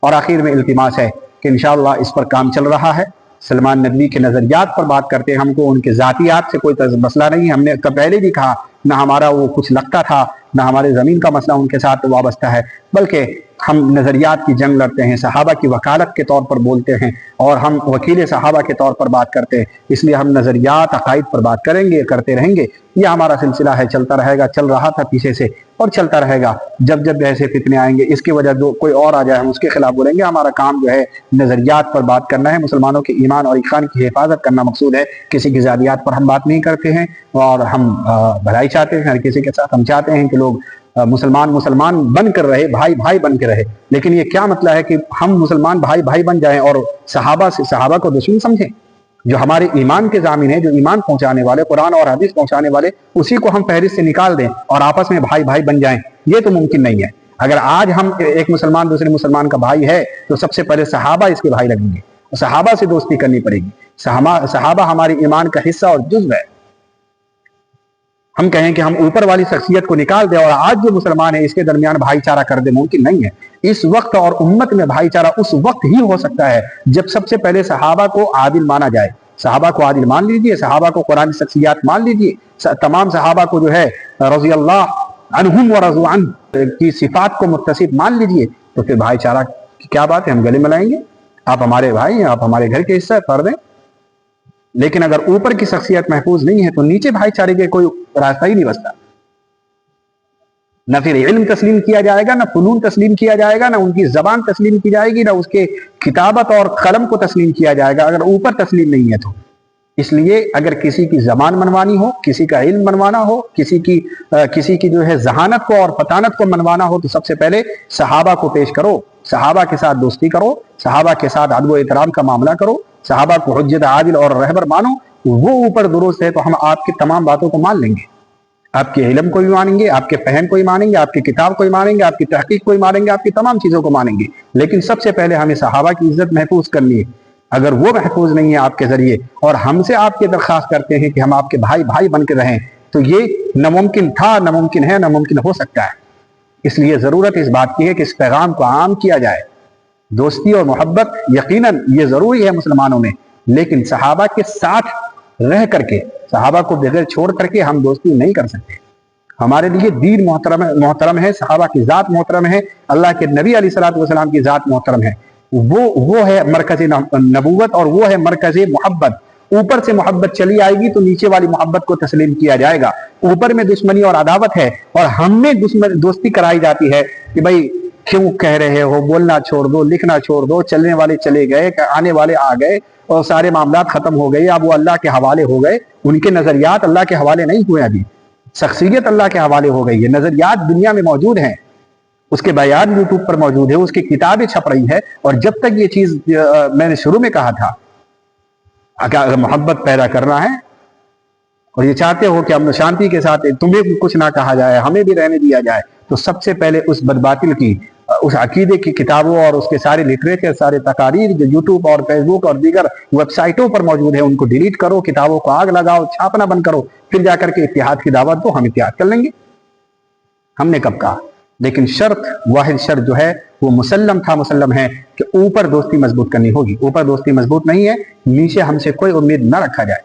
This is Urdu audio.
اور آخر میں التماس ہے کہ انشاءاللہ اس پر کام چل رہا ہے۔ سلمان ندوی کے نظریات پر بات کرتے ہیں، ہم کو ان کے ذاتیات سے کوئی مسئلہ نہیں۔ ہم نے پہلے بھی کہا نہ ہمارا وہ کچھ لگتا تھا، نہ ہمارے زمین کا مسئلہ ان کے ساتھ وابستہ ہے، بلکہ ہم نظریات کی جنگ لڑتے ہیں، صحابہ کی وکالت کے طور پر بولتے ہیں اور ہم وکیل صحابہ کے طور پر بات کرتے ہیں۔ اس لیے ہم نظریات عقائد پر بات کریں گے، کرتے رہیں گے۔ یہ ہمارا سلسلہ ہے، چلتا رہے گا، چل رہا تھا پیچھے سے اور چلتا رہے گا۔ جب جب ایسے فتنے آئیں گے، اس کی وجہ کوئی اور آ جائے ہم اس کے خلاف بولیں گے۔ ہمارا کام جو ہے نظریات پر بات کرنا ہے، مسلمانوں کے ایمان اور ایقان کی حفاظت کرنا مقصود ہے۔ کسی کی ذاتیات پر ہم بات نہیں کرتے ہیں اور ہم بھلائی چاہتے ہیں ہر کسی کے ساتھ۔ ہم چاہتے ہیں کہ لوگ مسلمان بن کر رہے، بھائی بھائی بن کے رہے، لیکن یہ کیا مطلب ہے کہ ہم مسلمان بھائی بھائی بن جائیں اور صحابہ کو دشمن سمجھیں؟ جو ہمارے ایمان کے ضامن ہیں، جو ایمان پہنچانے والے، قرآن اور حدیث پہنچانے والے، اسی کو ہم فہرست سے نکال دیں اور آپس میں بھائی بھائی بن جائیں، یہ تو ممکن نہیں ہے۔ اگر آج ہم ایک مسلمان دوسرے مسلمان کا بھائی ہے تو سب سے پہلے صحابہ اس کے بھائی لگیں گے، صحابہ سے دوستی کرنی پڑے گی۔ صحابہ ہمارے ایمان کا حصہ اور جزو ہے۔ ہم کہیں کہ ہم اوپر والی شخصیت کو نکال دیں اور آج جو مسلمان ہے اس کے درمیان بھائی چارہ کر دیں، ممکن نہیں ہے۔ اس وقت اور امت میں بھائی چارہ اس وقت ہی ہو سکتا ہے جب سب سے پہلے صحابہ کو عادل مانا جائے۔ صحابہ کو عادل مان لیجئے، صحابہ کو قرآن شخصیات مان لیجئے، تمام صحابہ کو جو ہے رضی اللہ عنہم ورضوا عنہ کی صفات کو متصف مان لیجئے، تو پھر بھائی چارہ کی کیا بات ہے، ہم گلے ملائیں گے۔ آپ ہمارے بھائی ہیں، آپ ہمارے گھر کے حصہ فرد ہیں۔ لیکن اگر اوپر کی شخصیت محفوظ نہیں ہے تو نیچے بھائی چارے کے کوئی راستہ ہی نہیں بچتا۔ نہ پھر علم تسلیم کیا جائے گا، نہ فنون تسلیم کیا جائے گا، نہ ان کی زبان تسلیم کی جائے گی، نہ اس کے کتابت اور قلم کو تسلیم کیا جائے گا اگر اوپر تسلیم نہیں ہے تو۔ اس لیے اگر کسی کی زبان منوانی ہو، کسی کا علم منوانا ہو، کسی کی جو ہے ذہانت کو اور فطانت کو منوانا ہو تو سب سے پہلے صحابہ کو پیش کرو، صحابہ کے ساتھ دوستی کرو، صحابہ کے ساتھ ادب و احترام کا معاملہ کرو، صحابہ کو حجت عادل اور رہبر مانو۔ وہ اوپر درست ہے تو ہم آپ کی تمام باتوں کو مان لیں گے، آپ کے علم کو بھی مانیں گے، آپ کے فہم کو بھی مانیں گے، آپ کی کتاب کو بھی مانیں گے، آپ کی تحقیق کو بھی مانیں گے، آپ کی تمام چیزوں کو مانیں گے۔ لیکن سب سے پہلے ہمیں صحابہ کی عزت محفوظ کرنی ہے۔ اگر وہ محفوظ نہیں ہے آپ کے ذریعے اور ہم سے آپ کی درخواست کرتے ہیں کہ ہم آپ کے بھائی بھائی بن کے رہیں، تو یہ ناممکن تھا، ناممکن ہے، ناممکن ہو سکتا ہے۔ اس لیے ضرورت اس بات کی ہے کہ اس پیغام کو عام کیا جائے۔ دوستی اور محبت یقیناً یہ ضروری ہے مسلمانوں میں، لیکن صحابہ کے ساتھ رہ کر کے، صحابہ کو بغیر چھوڑ کر کے ہم دوستی نہیں کر سکتے۔ ہمارے لیے دین محترم ہے، صحابہ کی ذات محترم ہے، اللہ کے نبی علیہ الصلوۃ والسلام کی ذات محترم ہے۔ وہ ہے مرکز نبوت اور وہ ہے مرکز محبت۔ اوپر سے محبت چلی آئے گی تو نیچے والی محبت کو تسلیم کیا جائے گا۔ اوپر میں دشمنی اور عداوت ہے اور ہم میں دوستی کرائی جاتی ہے کہ بھائی کیوں کہہ رہے ہو، بولنا چھوڑ دو، لکھنا چھوڑ دو، چلنے والے چلے گئے، آنے والے آ گئے اور سارے معاملات ختم ہو گئے، اب وہ اللہ کے حوالے ہو گئے۔ ان کے نظریات اللہ کے حوالے نہیں ہوئے، ابھی شخصیت اللہ کے حوالے ہو گئی ہے۔ نظریات دنیا میں موجود ہیں، اس کے بیان یوٹیوب پر موجود ہے، اس کی کتابیں چھپ رہی ہے۔ اور جب تک یہ چیز میں نے شروع میں کہا تھا کہ اگر محبت پیدا کرنا ہے اور یہ چاہتے ہو کہ ہم شانتی کے ساتھ تمہیں کچھ نہ کہا جائے، ہمیں بھی رہنے دیا جائے، تو سب سے پہلے اس بدباطل کی، اس عقیدے کی کتابوں اور اس کے سارے لٹریچر، سارے تقاریر جو یوٹیوب اور فیس بک اور دیگر ویب سائٹوں پر موجود ہیں ان کو ڈیلیٹ کرو، کتابوں کو آگ لگاؤ، چھاپنا بند کرو، پھر جا کر کے اتحاد کی دعوت دو، ہم اتحاد کر لیں گے۔ ہم نے کب کہا؟ لیکن شرط، واحد شرط جو ہے وہ مسلم ہے کہ اوپر دوستی مضبوط کرنی ہوگی۔ اوپر دوستی مضبوط نہیں ہے، نیچے ہم سے کوئی امید نہ رکھا جائے۔